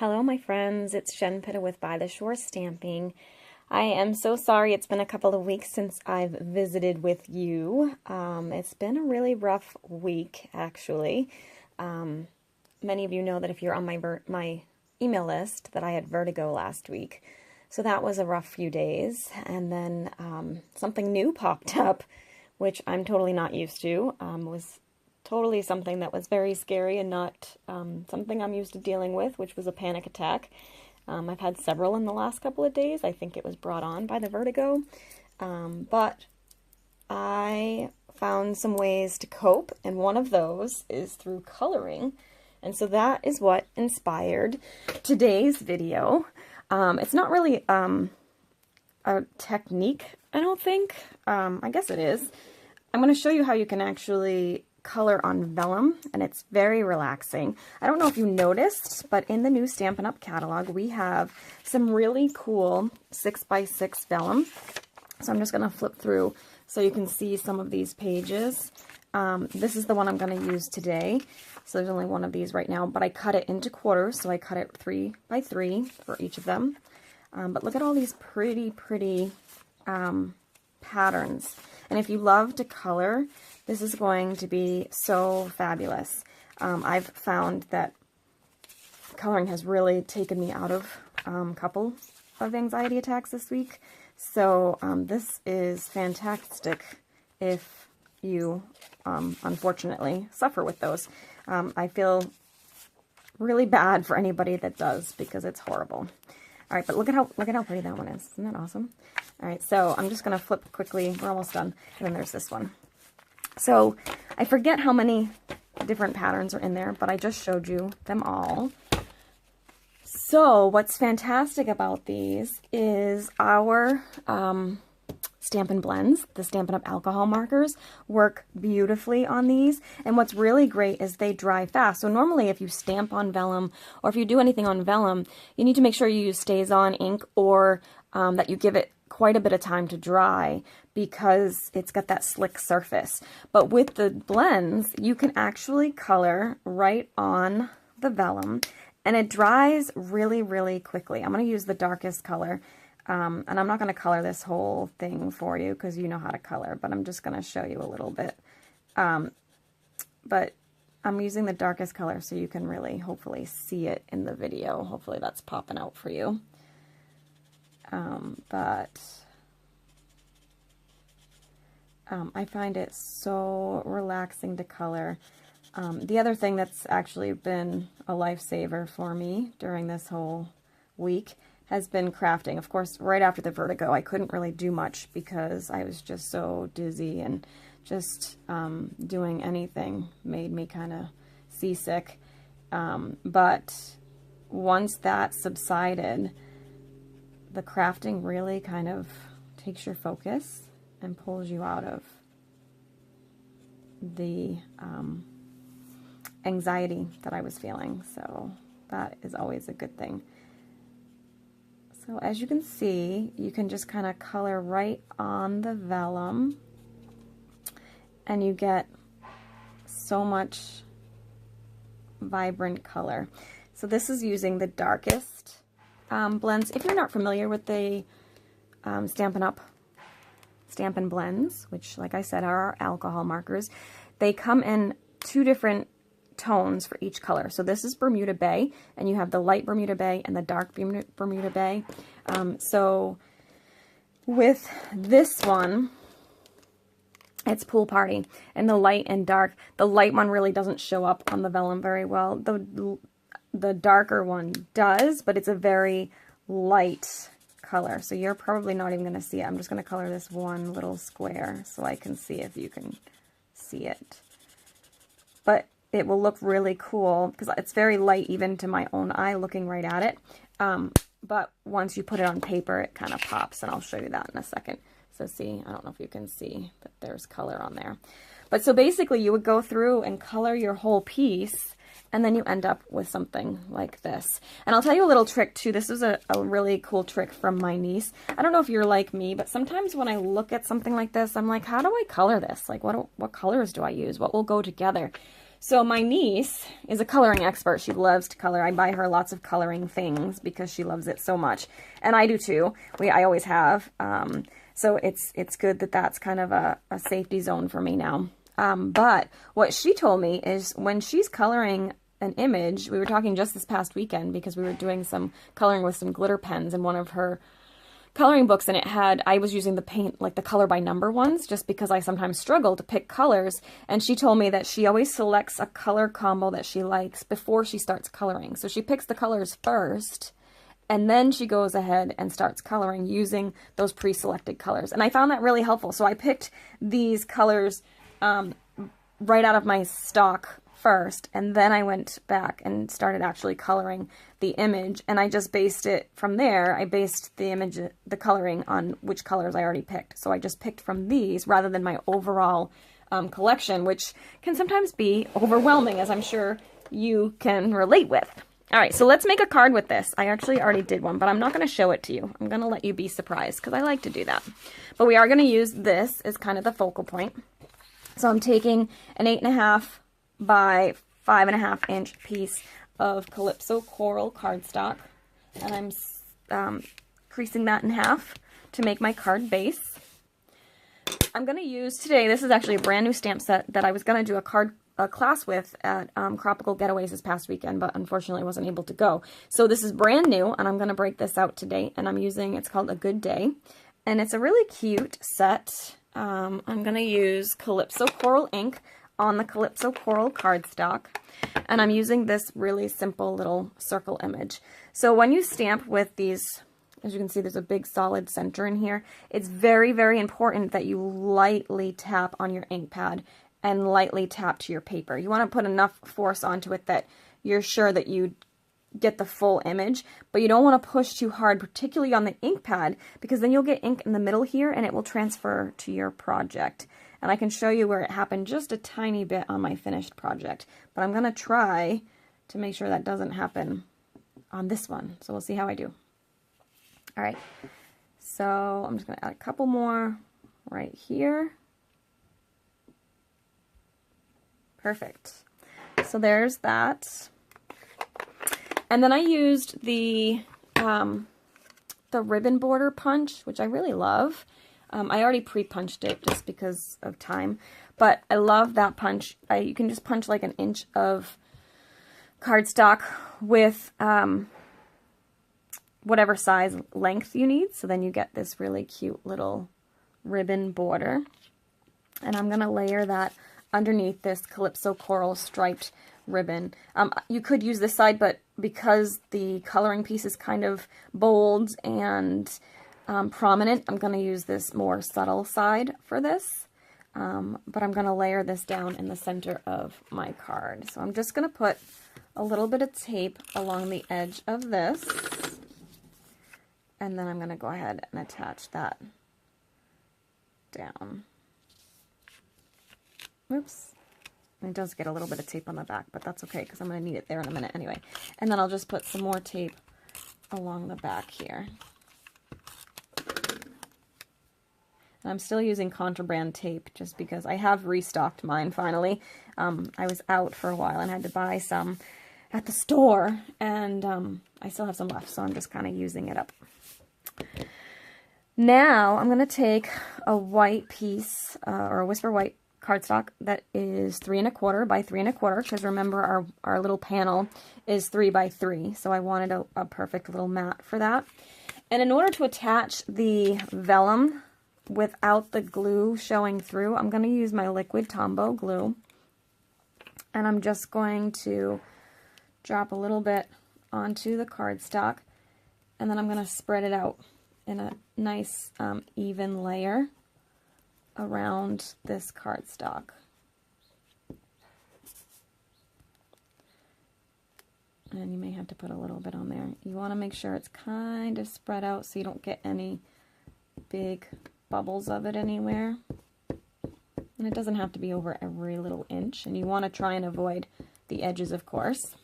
Hello my friends, it's Jen Pitta with By the Shore Stamping. I am so sorry it's been a couple of weeks since I've visited with you. It's been a really rough week actually. Many of you know that if you're on my email list that I had vertigo last week. So that was a rough few days, and then something new popped up, which I'm totally not used to. Was totally something that was very scary and not something I'm used to dealing with, which was a panic attack. I've had several in the last couple of days. I think it was brought on by the vertigo. But I found some ways to cope, and one of those is through coloring. And so that is what inspired today's video. It's not really a technique, I don't think. I guess it is. I'm going to show you how you can actually color on vellum, and it's very relaxing. I don't know if you noticed, but in the new Stampin' Up catalog, we have some really cool 6x6 vellum. So I'm just going to flip through so you can see some of these pages. This is the one I'm going to use today. So there's only one of these right now, but I cut it into quarters, so I cut it 3x3 for each of them. But look at all these pretty patterns. And if you love to color, this is going to be so fabulous. I've found that coloring has really taken me out of a couple of anxiety attacks this week. So this is fantastic if you unfortunately suffer with those. I feel really bad for anybody that does, because it's horrible. All right, but look at how pretty that one is. Isn't that awesome? All right, so I'm just going to flip quickly. We're almost done. And then there's this one. So I forget how many different patterns are in there, but I just showed you them all. So what's fantastic about these is our Stampin Blends, the Stampin Up alcohol markers, work beautifully on these. And what's really great is they dry fast. So normally if you stamp on vellum, or if you do anything on vellum, you need to make sure you use Stays-On ink, or that you give it quite a bit of time to dry, because it's got that slick surface. But with the blends, you can actually color right on the vellum, and it dries really quickly. I'm going to use the darkest color. And I'm not going to color this whole thing for you because you know how to color, but I'm just going to show you a little bit. But I'm using the darkest color so you can really hopefully see it in the video. Hopefully that's popping out for you. I find it so relaxing to color. The other thing that's actually been a lifesaver for me during this whole week has been crafting. Of course, right after the vertigo, I couldn't really do much because I was just so dizzy, and just doing anything made me kind of seasick. But once that subsided, the crafting really kind of takes your focus and pulls you out of the anxiety that I was feeling. So that is always a good thing. So as you can see, you can just kind of color right on the vellum, and you get so much vibrant color. So this is using the darkest blends. If you're not familiar with the Stampin' Up Stampin Blends, which, like I said, are our alcohol markers, they come in two different tones for each color. So this is Bermuda Bay, and you have the light Bermuda Bay and the dark Bermuda Bay. So with this one, it's Pool Party, and the light and dark. The light one really doesn't show up on the vellum very well. The darker one does, but it's a very light color, so you're probably not even going to see it. I'm just going to color this one little square so I can see if you can see it. But it will look really cool because it's very light even to my own eye looking right at it. But once you put it on paper, it kind of pops, and I'll show you that in a second. So see, I don't know if you can see that there's color on there. But so basically you would go through and color your whole piece, and then you end up with something like this. And I'll tell you a little trick too. This is a really cool trick from my niece. I don't know if you're like me, but sometimes when I look at something like this, I'm like, how do I color this? Like, what colors do I use? What will go together? So my niece is a coloring expert. She loves to color. I buy her lots of coloring things because she loves it so much. And I do too. I always have. So it's good that that's kind of a safety zone for me now. But what she told me is when she's coloring an image, we were talking just this past weekend because we were doing some coloring with some glitter pens in one of her coloring books, and I was using the paint, like the color by number ones, just because I sometimes struggle to pick colors, and she told me that she always selects a color combo that she likes before she starts coloring. So she picks the colors first, and then she goes ahead and starts coloring using those pre-selected colors. And I found that really helpful. So I picked these colors right out of my stock first, and then I went back and started actually coloring the image, and I just based it from there. I based the coloring on which colors I already picked. So I just picked from these rather than my overall collection, which can sometimes be overwhelming, as I'm sure you can relate with. All right, so let's make a card with this. I actually already did one, but I'm not going to show it to you. I'm going to let you be surprised because I like to do that. But we are going to use this as kind of the focal point. So I'm taking an 8.5 by 5.5 inch piece of Calypso Coral cardstock, and I'm creasing that in half to make my card base. I'm going to use today, this is actually a brand new stamp set that I was going to do a class with at Tropical Getaways this past weekend, but unfortunately wasn't able to go. So this is brand new, and I'm going to break this out today, and I'm using, it's called A Good Day, and it's a really cute set. I'm going to use Calypso Coral ink on the Calypso Coral cardstock, and I'm using this really simple little circle image. So when you stamp with these, as you can see, there's a big solid center in here. It's very, very important that you lightly tap on your ink pad and lightly tap to your paper. You want to put enough force onto it that you're sure that you get the full image, but you don't want to push too hard, particularly on the ink pad, because then you'll get ink in the middle here and it will transfer to your project. And I can show you where it happened just a tiny bit on my finished project, but I'm going to try to make sure that doesn't happen on this one. So we'll see how I do. All right, so I'm just going to add a couple more right here. Perfect. So there's that. And then I used the ribbon border punch, which I really love. I already pre-punched it just because of time, but I love that punch. You can just punch like an inch of cardstock with whatever size length you need, so then you get this really cute little ribbon border. And I'm going to layer that underneath this Calypso Coral striped ribbon. You could use this side, but because the coloring piece is kind of bold and prominent, I'm going to use this more subtle side for this, but I'm going to layer this down in the center of my card. So I'm just going to put a little bit of tape along the edge of this, and then I'm going to go ahead and attach that down. Oops. It does get a little bit of tape on the back, but that's okay because I'm going to need it there in a minute anyway. And then I'll just put some more tape along the back here. And I'm still using contraband tape just because I have restocked mine finally. I was out for a while and had to buy some at the store, and I still have some left, so I'm just kind of using it up. Now I'm going to take a white piece, or a Whisper White cardstock that is 3 1/4 by 3 1/4, because remember our little panel is 3 by 3, so I wanted a perfect little mat for that. And in order to attach the vellum without the glue showing through, I'm going to use my liquid Tombow glue, and I'm just going to drop a little bit onto the cardstock, and then I'm going to spread it out in a nice even layer around this cardstock. And you may have to put a little bit on there. You want to make sure it's kind of spread out so you don't get any big bubbles of it anywhere. And it doesn't have to be over every little inch, and you want to try and avoid the edges, of course.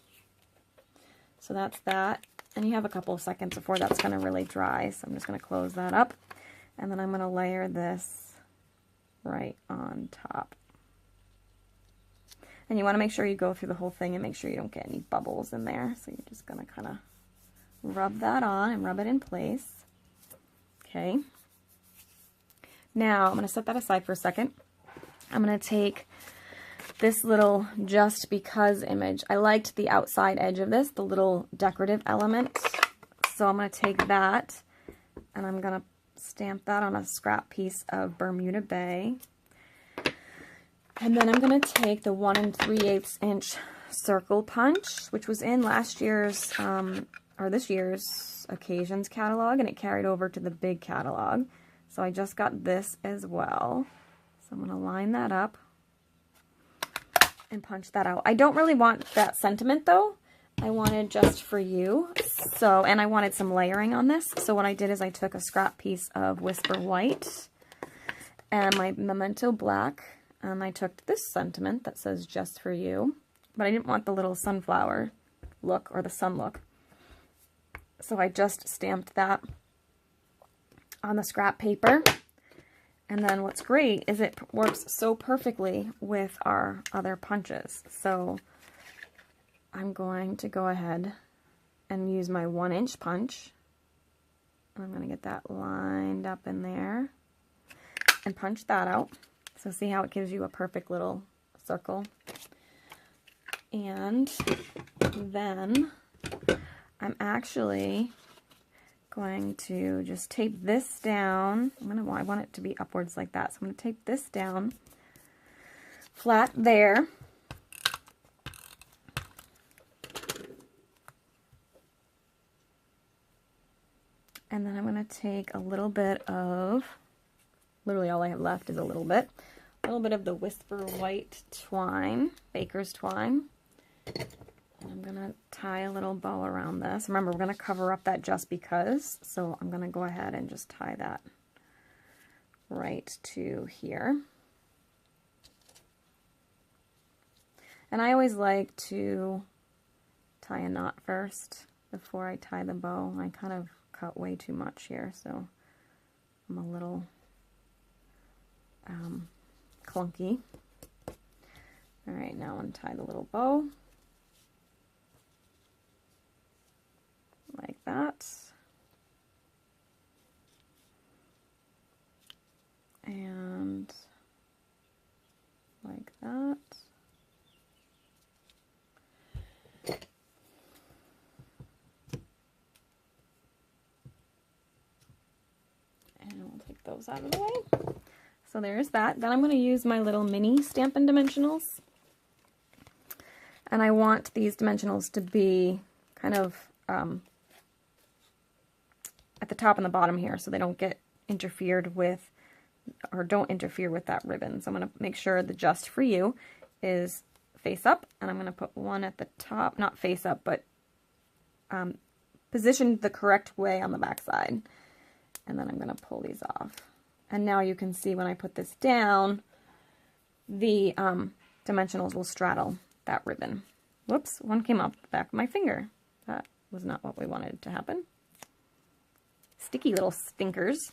So that's that, and you have a couple of seconds before that's going to really dry, so I'm just going to close that up, and then I'm going to layer this right on top. And you want to make sure you go through the whole thing and make sure you don't get any bubbles in there. So you're just going to kind of rub that on and rub it in place. Okay. Now I'm going to set that aside for a second. I'm going to take this little Just Because image. I liked the outside edge of this, the little decorative element. So I'm going to take that and I'm going to stamp that on a scrap piece of Bermuda Bay. And then I'm going to take the 1 3/8 inch circle punch, which was in last year's, or this year's Occasions catalog, and it carried over to the big catalog. So I just got this as well. So I'm going to line that up and punch that out. I don't really want that sentiment though. I wanted Just For You. So, and I wanted some layering on this. So what I did is I took a scrap piece of Whisper White and my Memento Black, and I took this sentiment that says Just For You, but I didn't want the little sunflower look or the sun look. So I just stamped that on the scrap paper. And then what's great is it works so perfectly with our other punches. So I'm going to go ahead and use my 1 inch punch. I'm going to get that lined up in there and punch that out. So see how it gives you a perfect little circle. And then I'm actually going to just tape this down. I want it to be upwards like that. So I'm going to tape this down flat there. And then I'm going to take a little bit of, literally all I have left is a little bit of the Whisper White twine, baker's twine. And I'm going to tie a little bow around this. Remember, we're going to cover up that Just Because, so I'm going to go ahead and just tie that right to here. And I always like to tie a knot first before I tie the bow. I kind of cut way too much here, so I'm a little clunky. All right, now I'm going to tie the little bow like that. And like that. And we'll take those out of the way. So there's that. Then I'm going to use my little mini Stampin' Dimensionals. And I want these dimensionals to be kind of at the top and the bottom here, so they don't get interfered with, or don't interfere with that ribbon. So I'm going to make sure the Just For You is face up, and I'm going to put one at the top, not face up, but positioned the correct way on the back side. And then I'm going to pull these off. And now you can see when I put this down, the dimensionals will straddle that ribbon. Whoops, one came off the back of my finger. That was not what we wanted to happen. Sticky little stinkers.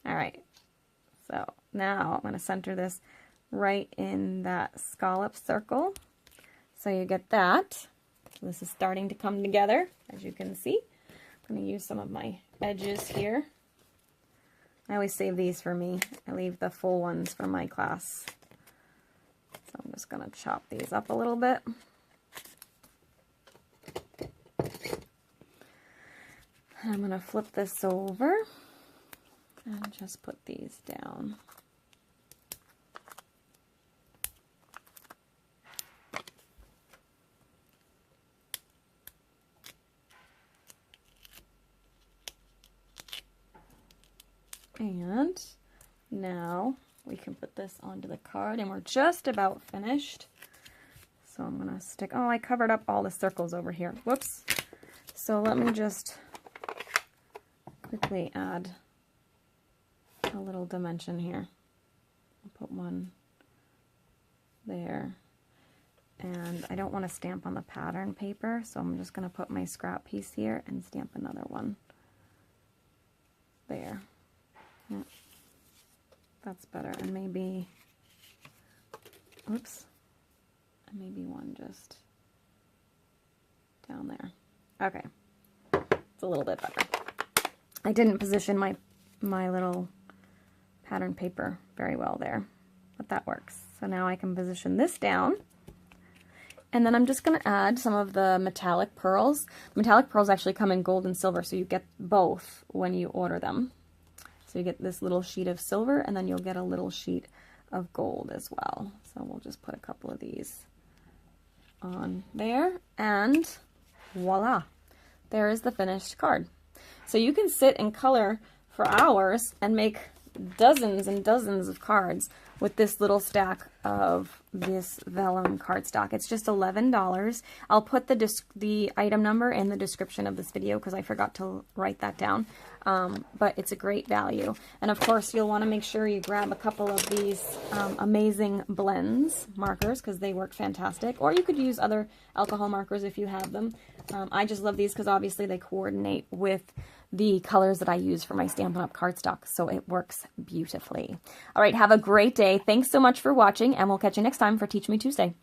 All right, so now I'm going to center this right in that scallop circle. So you get that. So this is starting to come together, as you can see. I'm going to use some of my edges here. I always save these for me. I leave the full ones for my class. So I'm just going to chop these up a little bit. I'm going to flip this over and just put these down. And now we can put this onto the card, and we're just about finished. So I'm going to stick, oh, I covered up all the circles over here. Whoops. So let me just quickly add a little dimension here. I'll put one there. And I don't want to stamp on the pattern paper, so I'm just going to put my scrap piece here and stamp another one there. Yeah, that's better. And maybe, oops, And maybe one just down there. Okay, it's a little bit better. I didn't position my little pattern paper very well there, but that works. So now I can position this down. And then I'm just going to add some of the metallic pearls. Metallic pearls actually come in gold and silver, so you get both when you order them. So you get this little sheet of silver, and then you'll get a little sheet of gold as well. So we'll just put a couple of these on there, and voila, there is the finished card. So you can sit and color for hours and make dozens and dozens of cards with this little stack of this vellum cardstock. It's just $11. I'll put the item number in the description of this video because I forgot to write that down. But it's a great value. And of course, you'll want to make sure you grab a couple of these amazing blends markers because they work fantastic. Or you could use other alcohol markers if you have them. I just love these because obviously they coordinate with the colors that I use for my Stampin' Up! Cardstock, so it works beautifully. All right, have a great day. Thanks so much for watching, and we'll catch you next time for Teach Me Tuesday.